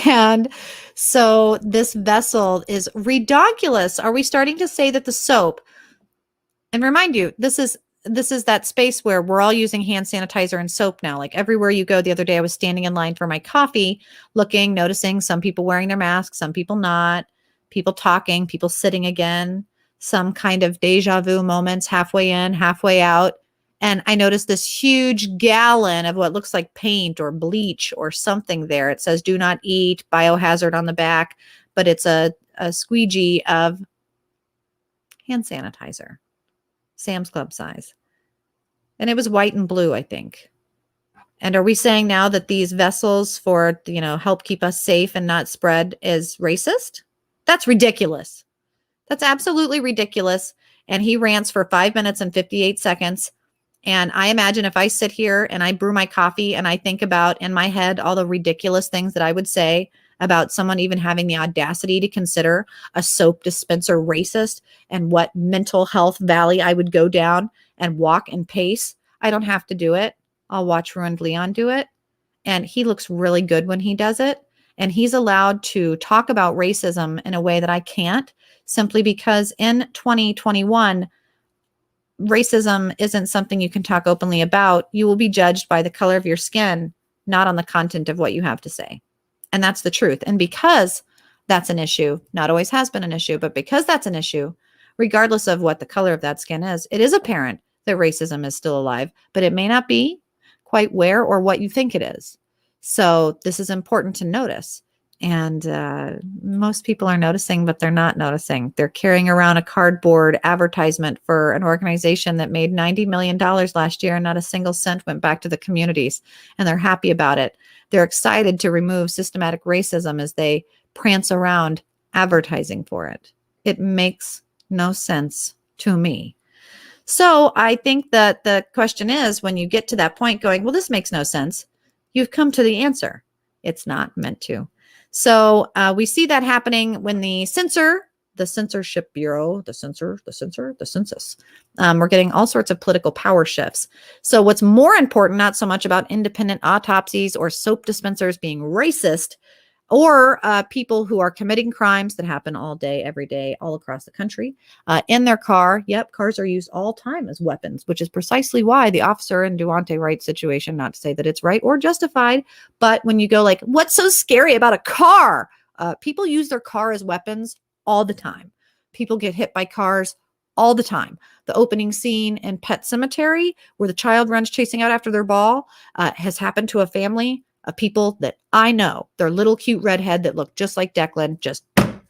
And so this vessel is redonkulous. Are we starting to say that the soap, and remind you, this is that space where we're all using hand sanitizer and soap now. Like everywhere you go. The other day I was standing in line for my coffee, noticing some people wearing their masks, some people not, people talking, people sitting again, some kind of deja vu moments, halfway in, halfway out. And I noticed this huge gallon of what looks like paint or bleach or something there. It says, do not eat, biohazard on the back, but it's a squeegee of hand sanitizer, Sam's Club size. And it was white and blue, I think. And are we saying now that these vessels for, help keep us safe and not spread is racist? That's ridiculous. That's absolutely ridiculous. And he rants for 5 minutes and 58 seconds. And I imagine if I sit here and I brew my coffee and I think about in my head all the ridiculous things that I would say about someone even having the audacity to consider a soap dispenser racist and what mental health valley I would go down and walk and pace. I don't have to do it. I'll watch Ruined Leon do it. And he looks really good when he does it. And he's allowed to talk about racism in a way that I can't, simply because in 2021, racism isn't something you can talk openly about. You will be judged by the color of your skin, not on the content of what you have to say. And that's the truth. And because that's an issue, not always has been an issue, but because that's an issue, regardless of what the color of that skin is, it is apparent that racism is still alive, but it may not be quite where or what you think it is. So this is important to notice. And most people are noticing, but they're not noticing. They're carrying around a cardboard advertisement for an organization that made $90 million last year and not a single cent went back to the communities. And they're happy about it. They're excited to remove systematic racism as they prance around advertising for it. It makes no sense to me. So I think that the question is, when you get to that point going, well, this makes no sense, you've come to the answer. It's not meant to. So we see that happening when the Censorship Bureau, the census, we're getting all sorts of political power shifts. So what's more important, not so much about independent autopsies or soap dispensers being racist, or people who are committing crimes that happen all day, every day, all across the country in their car. Yep, cars are used all time as weapons, which is precisely why the officer in Duante Wright's situation, not to say that it's right or justified, but when you go like, what's so scary about a car? People use their car as weapons all the time. People get hit by cars all the time. The opening scene in Pet Sematary, where the child runs chasing out after their ball, has happened to a family of people that I know. Their little cute redhead that look just like Declan, just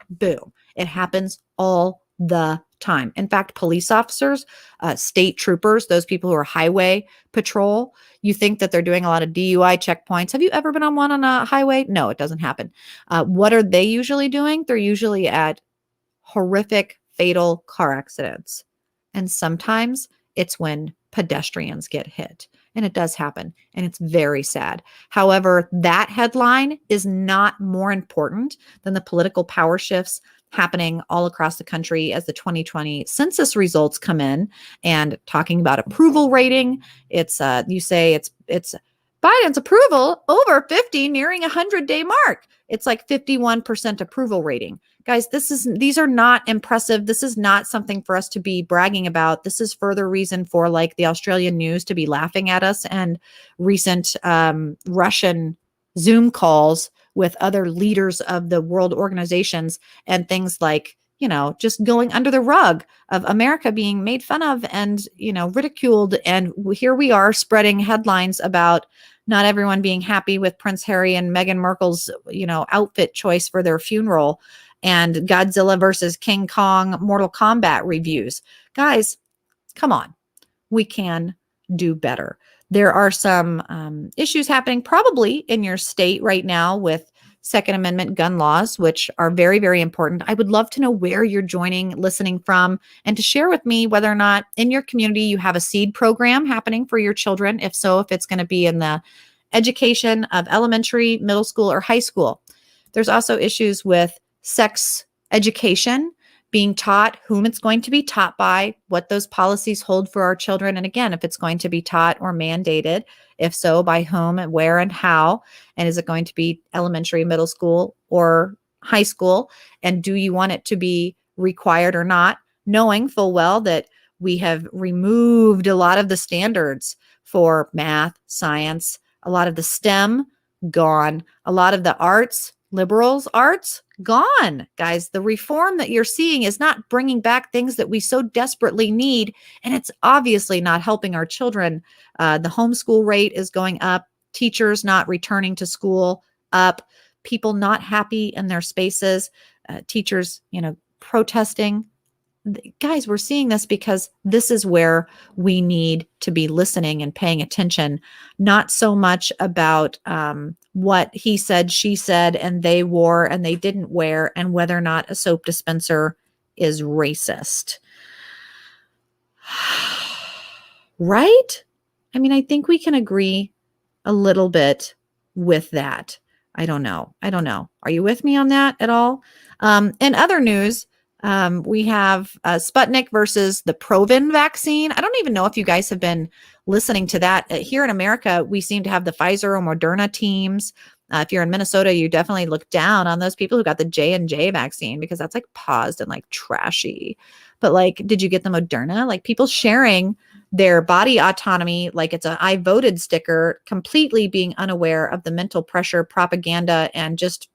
boom. It happens all the time. In fact, police officers, state troopers, those people who are highway patrol, you think that they're doing a lot of DUI checkpoints. Have you ever been on one on a highway? No, it doesn't happen. What are they usually doing? They're usually at horrific, fatal car accidents. And sometimes it's when pedestrians get hit. And it does happen. And it's very sad. However, that headline is not more important than the political power shifts happening all across the country as the 2020 census results come in, and talking about approval rating. It's you say it's Biden's approval over 50, nearing 100-day mark. It's like 51% approval rating. Guys, these are not impressive. This is not something for us to be bragging about. This is further reason for like the Australian news to be laughing at us, and recent Russian Zoom calls with other leaders of the world organizations, and things like, just going under the rug of America being made fun of and, ridiculed. And here we are spreading headlines about not everyone being happy with Prince Harry and Meghan Markle's, outfit choice for their funeral, and Godzilla versus King Kong Mortal Kombat reviews. Guys, come on. We can do better. There are some issues happening probably in your state right now with Second Amendment gun laws, which are very, very important. I would love to know where you're listening from, and to share with me whether or not in your community you have a seed program happening for your children. If so, if it's going to be in the education of elementary, middle school, or high school. There's also issues with sex education being taught, whom it's going to be taught by, what those policies hold for our children. And again, if it's going to be taught or mandated, if so, by whom and where and how, and is it going to be elementary, middle school, or high school? And do you want it to be required or not? Knowing full well that we have removed a lot of the standards for math, science, a lot of the STEM gone, a lot of the arts, liberals arts gone. Guys, the reform that you're seeing is not bringing back things that we so desperately need, and it's obviously not helping our children. The homeschool rate is going up, teachers not returning to school up, people not happy in their spaces, teachers, protesting. Guys, we're seeing this because this is where we need to be listening and paying attention, not so much about what he said, she said, and they wore and they didn't wear, and whether or not a soap dispenser is racist. Right? I mean, I think we can agree a little bit with that. I don't know. Are you with me on that at all? In other news, we have Sputnik versus the Provin vaccine. I don't even know if you guys have been listening to that. Here in America, we seem to have the Pfizer or Moderna teams. If you're in Minnesota, you definitely look down on those people who got the J&J vaccine, because that's like paused and like trashy. But like, did you get the Moderna? Like, people sharing their body autonomy like it's a I voted sticker, completely being unaware of the mental pressure, propaganda, and just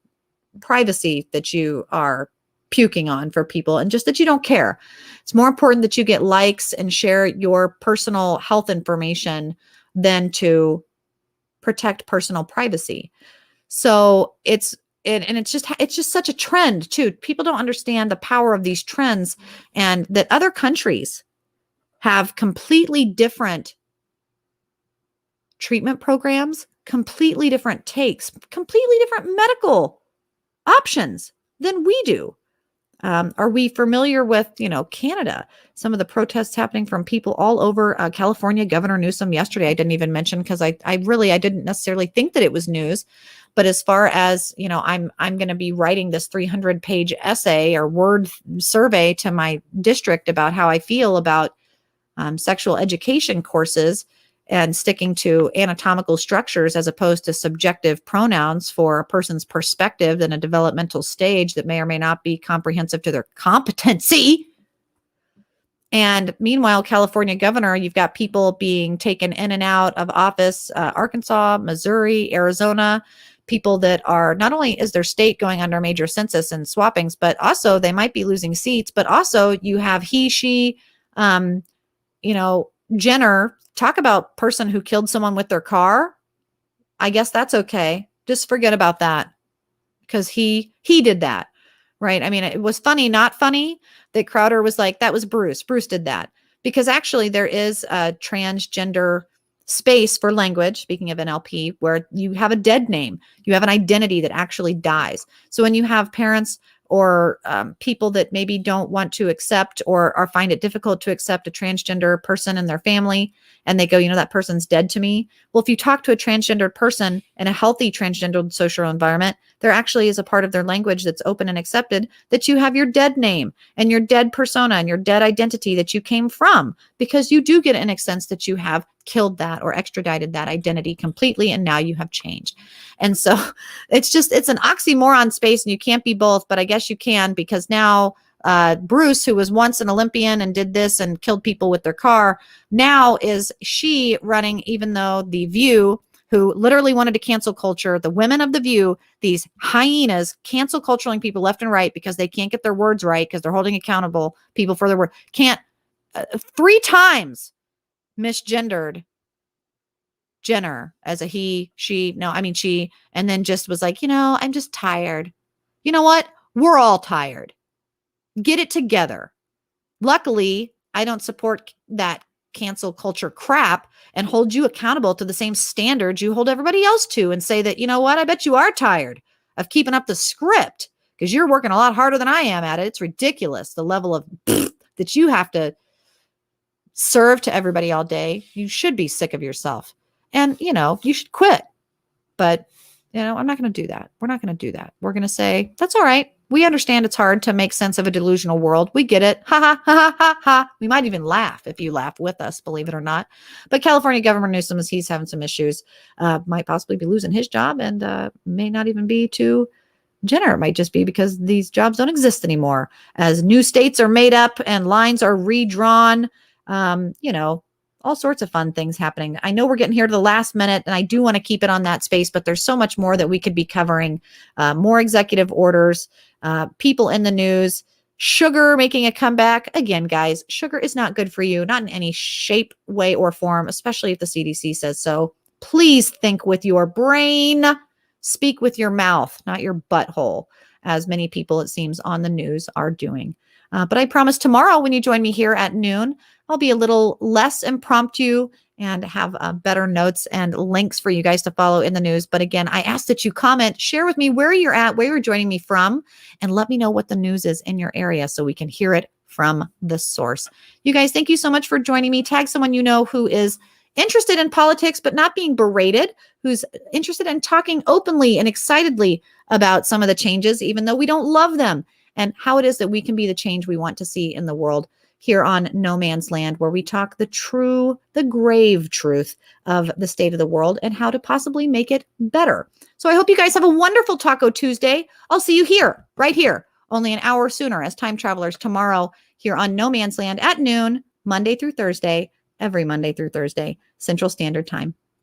privacy that you are puking on for people, and just that you don't care. It's more important that you get likes and share your personal health information than to protect personal privacy. So it's just such a trend too. People don't understand the power of these trends, and that other countries have completely different treatment programs, completely different takes, completely different medical options than we do. Are we familiar with, Canada? Some of the protests happening from people all over California. Governor Newsom yesterday, I didn't even mention because I didn't necessarily think that it was news. But as far as, I'm going to be writing this 300-page essay or word survey to my district about how I feel about sexual education courses and sticking to anatomical structures as opposed to subjective pronouns for a person's perspective in a developmental stage that may or may not be comprehensive to their competency. And meanwhile, California governor, you've got people being taken in and out of office, Arkansas, Missouri, Arizona, people that are, not only is their state going under a major census and swappings, but also they might be losing seats, but also you have he, she, Jenner. Talk about person who killed someone with their car. I guess that's okay. Just forget about that because he did that, right? I mean, it was funny, not funny that Crowder was like, that was Bruce. Bruce did that because actually there is a transgender space for language, speaking of NLP, where you have a dead name. You have an identity that actually dies. So when you have parents or people that maybe don't want to accept or find it difficult to accept a transgender person in their family, and they go, that person's dead to me. Well, if you talk to a transgendered person in a healthy transgendered social environment, there actually is a part of their language that's open and accepted that you have your dead name and your dead persona and your dead identity that you came from, because you do get in a sense that you have killed that or extradited that identity completely, and now you have changed. And so it's an oxymoron space, and you can't be both, but I guess you can, because now Bruce, who was once an Olympian and did this and killed people with their car, now is she running, even though The View, who literally wanted to cancel culture, the women of The View, these hyenas, cancel culturing people left and right because they can't get their words right because they're holding accountable people for their word. Can't 3 times misgendered Jenner as a he, she, no, I mean she, and then just was like, I'm just tired. You know what? We're all tired. Get it together. Luckily, I don't support that cancel culture crap and hold you accountable to the same standards you hold everybody else to, and say that, you know what? I bet you are tired of keeping up the script because you're working a lot harder than I am at it. It's ridiculous, the level of that you have to serve to everybody all day. You should be sick of yourself. And, you should quit. But, I'm not going to do that. We're not going to do that. We're going to say, that's all right. We understand it's hard to make sense of a delusional world. We get it. Ha, ha, ha, ha, ha, ha. We might even laugh if you laugh with us, believe it or not. But California Governor Newsom, he's having some issues, might possibly be losing his job, and may not even be to Jenner. It might just be because these jobs don't exist anymore. As new states are made up and lines are redrawn, all sorts of fun things happening. I know we're getting here to the last minute, and I do want to keep it on that space, but there's so much more that we could be covering. More executive orders, people in the news, sugar making a comeback. Again, guys, sugar is not good for you, not in any shape, way, or form, especially if the CDC says so. Please think with your brain, speak with your mouth, not your butthole, as many people, it seems, on the news are doing. But I promise tomorrow when you join me here at noon, I'll be a little less impromptu and have better notes and links for you guys to follow in the news. But again, I ask that you comment, share with me where you're at, where you're joining me from, and let me know what the news is in your area so we can hear it from the source. You guys, thank you so much for joining me. Tag someone you know who is interested in politics, but not being berated, who's interested in talking openly and excitedly about some of the changes, even though we don't love them, and how it is that we can be the change we want to see in the world here on No Man's Land, where we talk the grave truth of the state of the world and how to possibly make it better. So I hope you guys have a wonderful Taco Tuesday. I'll see you here, right here, only an hour sooner as time travelers tomorrow here on No Man's Land at noon, Monday through Thursday. every Monday through Thursday, Central Standard Time.